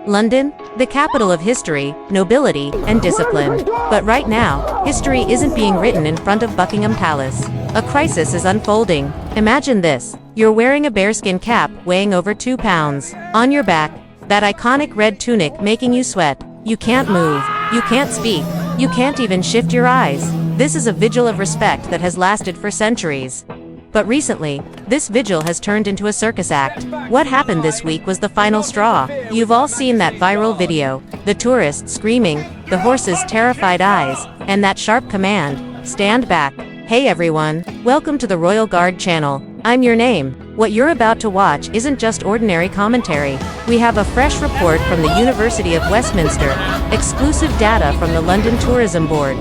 London, the capital of history, nobility, and discipline. But right now, history isn't being written in front of Buckingham Palace. A crisis is unfolding. Imagine this. You're wearing a bearskin cap weighing over 2 pounds. On your back, that iconic red tunic making you sweat. You can't move. You can't speak. You can't even shift your eyes. This is a vigil of respect that has lasted for centuries. But recently, this vigil has turned into a circus act. What happened this week was the final straw. You've all seen that viral video, the tourists screaming, the horses' terrified eyes, and that sharp command, stand back. Hey everyone, welcome to the Royal Guard channel. I'm your name. What you're about to watch isn't just ordinary commentary. We have a fresh report from the University of Westminster, exclusive data from the London Tourism Board,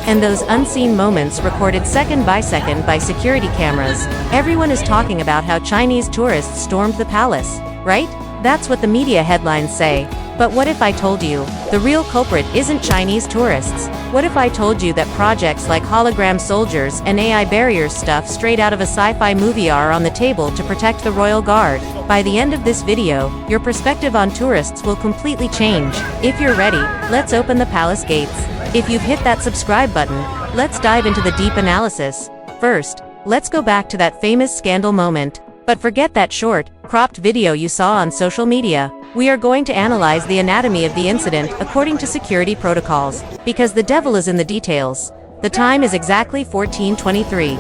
and those unseen moments recorded second by security cameras. Everyone is talking about how Chinese tourists stormed the palace, right? That's what the media headlines say. But what if I told you, the real culprit isn't Chinese tourists? What if I told you that projects like hologram soldiers and AI barriers stuff straight out of a sci-fi movie are on the table to protect the Royal Guard? By the end of this video, your perspective on tourists will completely change. If you're ready, let's open the palace gates. If you've hit that subscribe button, let's dive into the deep analysis. First, let's go back to that famous scandal moment. But forget that short, cropped video you saw on social media. We are going to analyze the anatomy of the incident according to security protocols, because the devil is in the details. The time is exactly 14:23.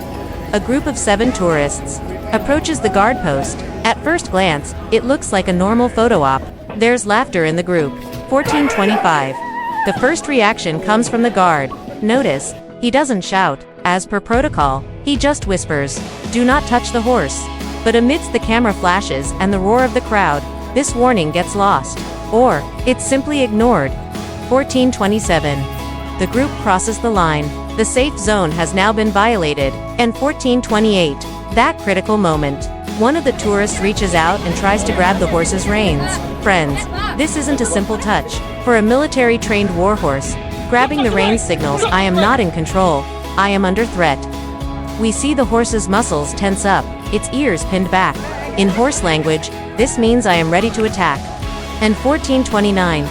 A group of 7 tourists approaches the guard post. At first glance, it looks like a normal photo op. There's laughter in the group. 14:25. The first reaction comes from the guard. Notice, he doesn't shout. As per protocol, he just whispers, "Do not touch the horse." But amidst the camera flashes and the roar of the crowd, this warning gets lost. Or, it's simply ignored. 14:27. The group crosses the line. The safe zone has now been violated. And 14:28. That critical moment. One of the tourists reaches out and tries to grab the horse's reins. Friends, this isn't a simple touch. For a military-trained warhorse, grabbing the reins signals, I am not in control, I am under threat. We see the horse's muscles tense up, its ears pinned back. In horse language, this means I am ready to attack. And 14:29.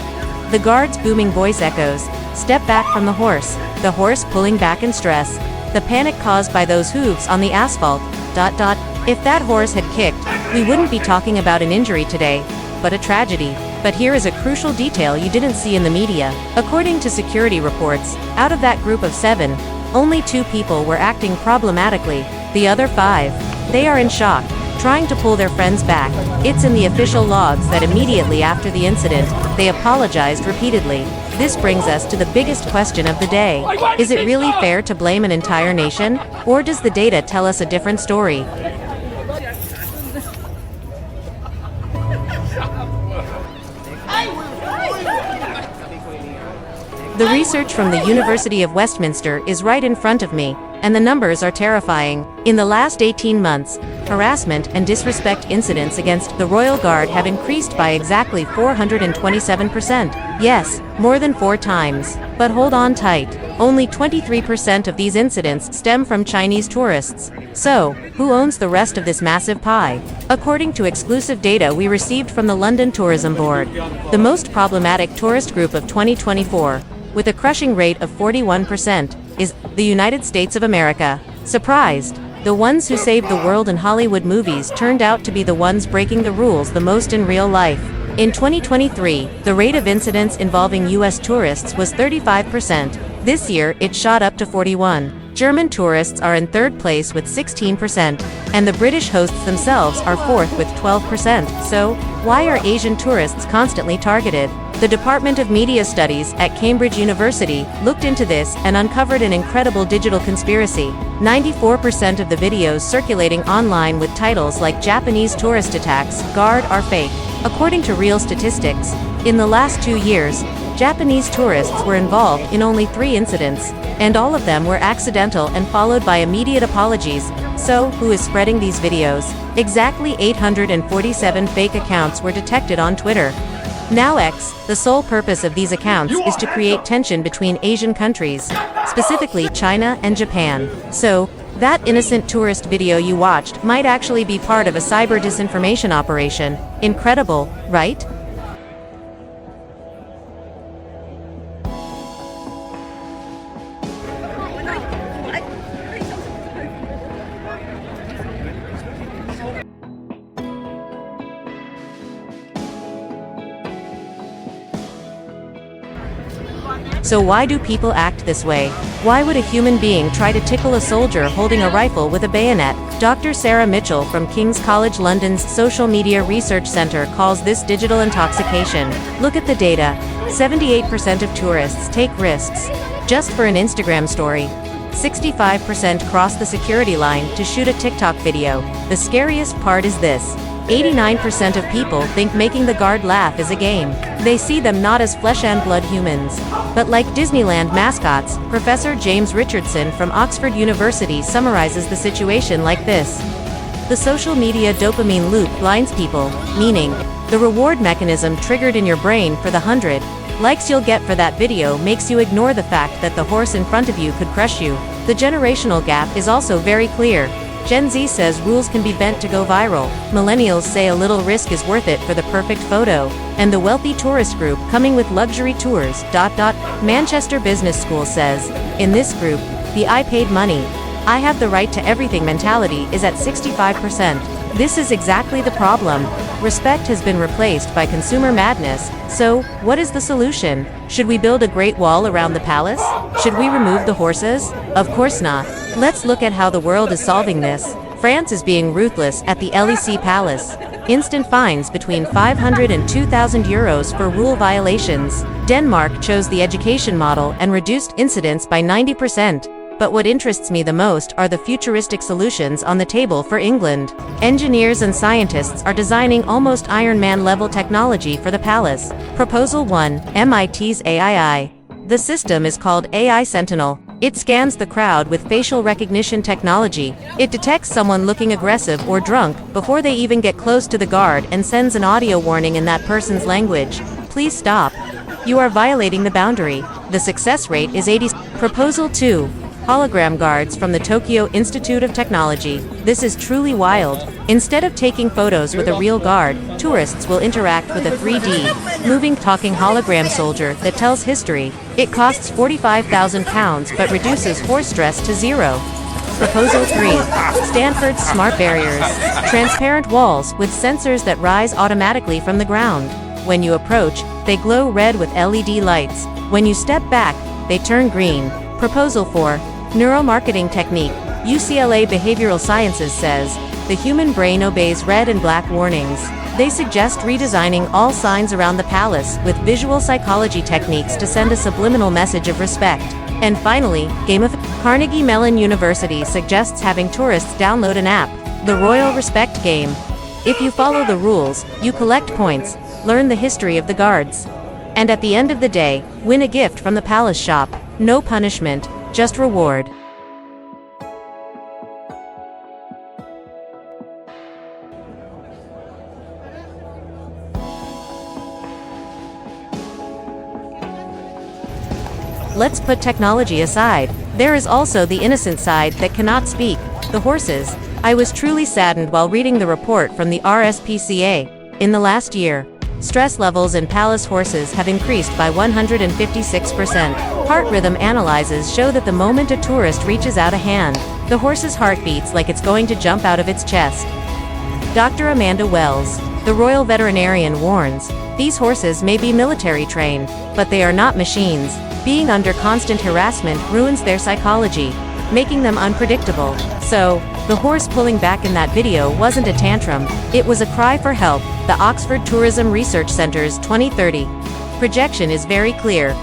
The guard's booming voice echoes, "Step back from the horse pulling back in stress. The panic caused by those hooves on the asphalt, ... If that horse had kicked, we wouldn't be talking about an injury today, but a tragedy." But here is a crucial detail you didn't see in the media. According to security reports, out of that group of 7, only 2 people were acting problematically. The other 5, they are in shock, trying to pull their friends back. It's in the official logs that immediately after the incident, they apologized repeatedly. This brings us to the biggest question of the day. Is it really fair to blame an entire nation? Or does the data tell us a different story? The research from the University of Westminster is right in front of me, and the numbers are terrifying. In the last 18 months, harassment and disrespect incidents against the Royal Guard have increased by exactly 427%. Yes, more than 4 times. But hold on tight. Only 23% of these incidents stem from Chinese tourists. So, who owns the rest of this massive pie? According to exclusive data we received from the London Tourism Board, the most problematic tourist group of 2024, with a crushing rate of 41%, is the United States of America. Surprised? The ones who saved the world in Hollywood movies turned out to be the ones breaking the rules the most in real life. In 2023, the rate of incidents involving U.S. tourists was 35%. This year, it shot up to 41%. German tourists are in 3rd place with 16%, and the British hosts themselves are 4th with 12%. So, why are Asian tourists constantly targeted? The Department of Media Studies at Cambridge University looked into this and uncovered an incredible digital conspiracy. 94% of the videos circulating online with titles like "Japanese tourist attacks, guard" are fake. According to real statistics, in the last 2 years, Japanese tourists were involved in only 3 incidents, and all of them were accidental and followed by immediate apologies. So, who is spreading these videos? Exactly 847 fake accounts were detected on Twitter. Now X, the sole purpose of these accounts is to create tension between Asian countries, specifically China and Japan. So, that innocent tourist video you watched might actually be part of a cyber disinformation operation. Incredible, right? So why do people act this way? Why would a human being try to tickle a soldier holding a rifle with a bayonet? Dr. Sarah Mitchell from King's College London's Social Media Research Centre calls this digital intoxication. Look at the data. 78% of tourists take risks just for an Instagram story. 65% cross the security line to shoot a TikTok video. The scariest part is this. 89% of people think making the guard laugh is a game. They see them not as flesh and blood humans, but like Disneyland mascots. Professor James Richardson from Oxford University summarizes the situation like this. The social media dopamine loop blinds people, meaning, the reward mechanism triggered in your brain for the 100 likes you'll get for that video makes you ignore the fact that the horse in front of you could crush you. The generational gap is also very clear. Gen Z says rules can be bent to go viral. Millennials say a little risk is worth it for the perfect photo. And the wealthy tourist group coming with luxury tours. Manchester Business School says, in this group, the I paid money, I have the right to everything mentality is at 65%. This is exactly the problem. Respect has been replaced by consumer madness. So, what is the solution? Should we build a great wall around the palace? Should we remove the horses? Of course not. Let's look at how the world is solving this. France is being ruthless at the Élysée Palace. Instant fines between 500 and 2,000 euros for rule violations. Denmark chose the education model and reduced incidents by 90%. But what interests me the most are the futuristic solutions on the table for England. Engineers and scientists are designing almost Iron Man-level technology for the palace. Proposal 1, MIT's AI. The system is called AI Sentinel. It scans the crowd with facial recognition technology. It detects someone looking aggressive or drunk before they even get close to the guard and sends an audio warning in that person's language. Please stop. You are violating the boundary. The success rate is 80%. Proposal 2. Hologram guards from the Tokyo Institute of Technology. This is truly wild. Instead of taking photos with a real guard, tourists will interact with a 3D, moving talking hologram soldier that tells history. It costs £45,000 but reduces horse stress to 0. Proposal 3. Stanford's smart barriers. Transparent walls with sensors that rise automatically from the ground. When you approach, they glow red with LED lights. When you step back, they turn green. Proposal 4. Neuromarketing technique. UCLA Behavioral Sciences says, the human brain obeys red and black warnings. They suggest redesigning all signs around the palace with visual psychology techniques to send a subliminal message of respect. And finally, Carnegie Mellon University suggests having tourists download an app, the Royal Respect Game. If you follow the rules, you collect points, learn the history of the guards, and at the end of the day, win a gift from the palace shop. No punishment, just reward. Let's put technology aside. There is also the innocent side that cannot speak, the horses. I was truly saddened while reading the report from the RSPCA. In the last year, stress levels in palace horses have increased by 156%. Heart rhythm analyses show that the moment a tourist reaches out a hand, the horse's heart beats like it's going to jump out of its chest. Dr. Amanda Wells, the royal veterinarian, warns, these horses may be military trained, but they are not machines. Being under constant harassment ruins their psychology, making them unpredictable. So, the horse pulling back in that video wasn't a tantrum, it was a cry for help. The Oxford Tourism Research Centre's 2030 projection is very clear.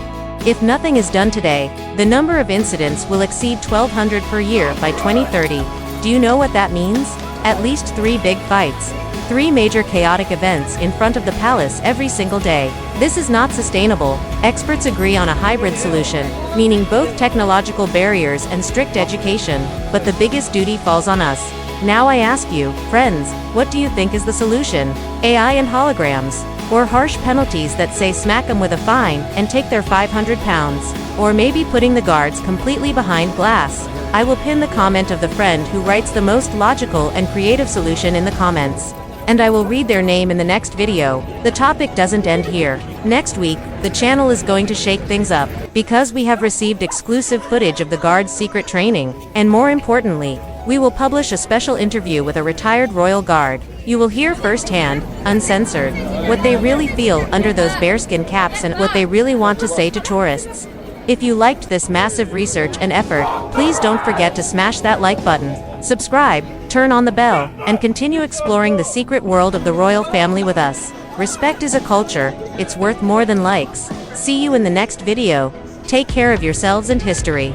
If nothing is done today, the number of incidents will exceed 1,200 per year by 2030. Do you know what that means? At least 3 big fights. 3 major chaotic events in front of the palace every single day. This is not sustainable. Experts agree on a hybrid solution, meaning both technological barriers and strict education, but the biggest duty falls on us. Now I ask you, friends, what do you think is the solution? AI and holograms? Or harsh penalties that say smack them with a fine and take their £500? Or maybe putting the guards completely behind glass? I will pin the comment of the friend who writes the most logical and creative solution in the comments. And I will read their name in the next video. The topic doesn't end here. Next week, the channel is going to shake things up, because we have received exclusive footage of the guards' secret training, and more importantly, we will publish a special interview with a retired royal guard. You will hear firsthand, uncensored, what they really feel under those bearskin caps and what they really want to say to tourists. If you liked this massive research and effort, please don't forget to smash that like button, subscribe, turn on the bell, and continue exploring the secret world of the royal family with us. Respect is a culture, it's worth more than likes. See you in the next video. Take care of yourselves and history.